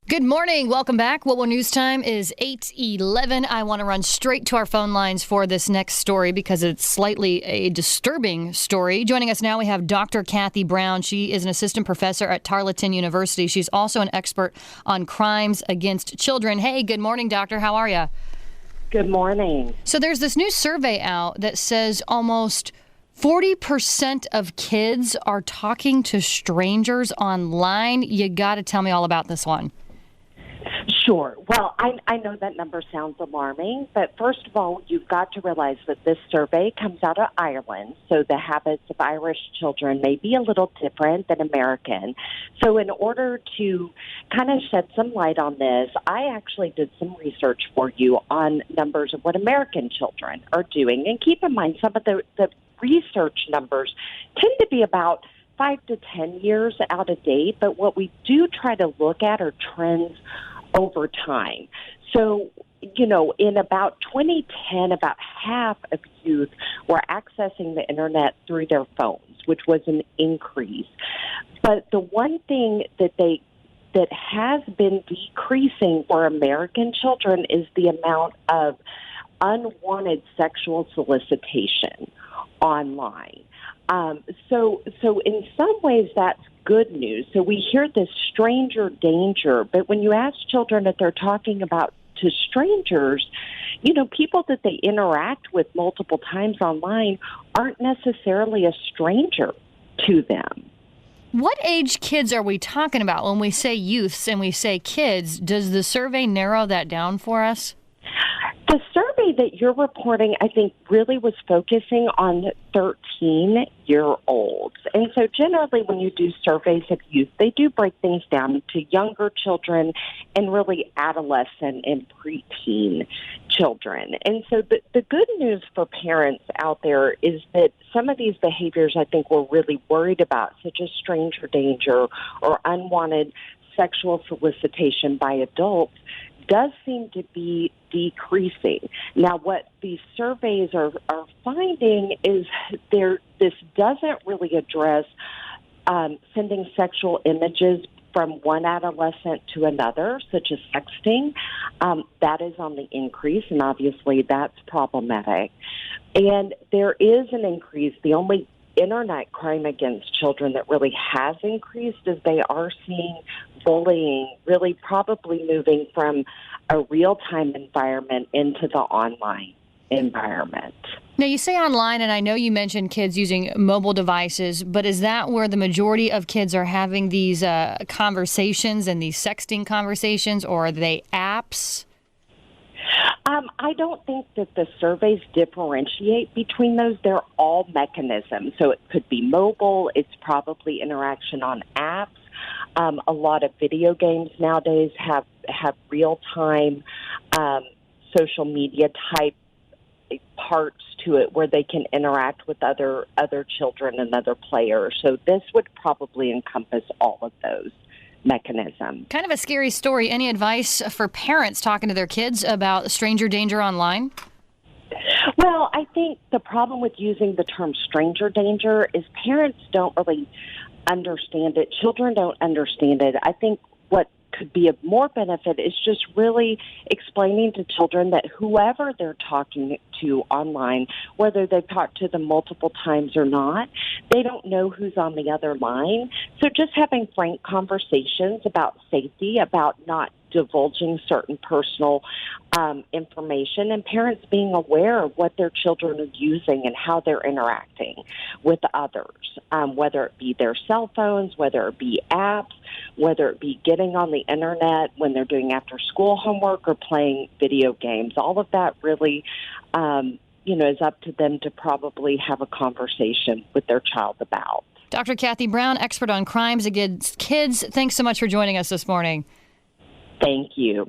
Good morning. Welcome back. WOWO News Time is 8:11. I want to run straight to our phone lines for this next story because it's slightly a disturbing story. Joining us now, we have Dr. Katherine Brown. She is an assistant professor at Tarleton University. She's also an expert on crimes against children. Hey, good morning, doctor. How are you? Good morning. So there's this new survey out that says almost 40% of kids are talking to strangers online. You got to tell me all about this one. Sure. Well, I know that number sounds alarming, but first of all, you've got to realize that this survey comes out of Ireland, so the habits of Irish children may be a little different than American. So in order to kind of shed some light on this, I actually did some research for you on numbers of what American children are doing. And keep in mind, some of the research numbers tend to be about 5 to 10 years out of date, but what we do try to look at are trends over time. So, in about 2010, about half of youth were accessing the internet through their phones, which was an increase. But the one thing that has been decreasing for American children is the amount of unwanted sexual solicitation online. So in some ways that's good news. So we hear this stranger danger, but when you ask children if they're talking about to strangers, people that they interact with multiple times online aren't necessarily a stranger to them. What age kids are we talking about when we say youths and we say kids? Does the survey narrow that down for us? The survey that you're reporting, I think, really was focusing on 13-year-olds. And so generally when you do surveys of youth, they do break things down to younger children and really adolescent and preteen children. And so the good news for parents out there is that some of these behaviors I think we're really worried about, such as stranger danger or unwanted sexual solicitation by adults, does seem to be decreasing. Now, what these surveys are finding is this doesn't really address sending sexual images from one adolescent to another, such as sexting. That is on the increase, and obviously that's problematic. And there is an increase. The only internet crime against children that really has increased is they are seeing bullying really probably moving from a real-time environment into the online environment. Now, you say online, and I know you mentioned kids using mobile devices, but is that where the majority of kids are having these conversations and these sexting conversations, or are they apps? I don't think that the surveys differentiate between those. They're all mechanisms. So it could be mobile. It's probably interaction on apps. A lot of video games nowadays have real-time social media type parts to it where they can interact with other children and other players. So this would probably encompass all of those mechanism. Kind of a scary story. Any advice for parents talking to their kids about stranger danger online? Well, I think the problem with using the term stranger danger is parents don't really understand it. Children don't understand it. I think what could be of more benefit is just really explaining to children that whoever they're talking to online, whether they've talked to them multiple times or not, they don't know who's on the other line. So just having frank conversations about safety, about not divulging certain personal information, and parents being aware of what their children are using and how they're interacting with others, whether it be their cell phones, whether it be apps, whether it be getting on the internet when they're doing after-school homework or playing video games. All of that really, is up to them to probably have a conversation with their child about. Dr. Katherine Brown, expert on crimes against kids, thanks so much for joining us this morning. Thank you.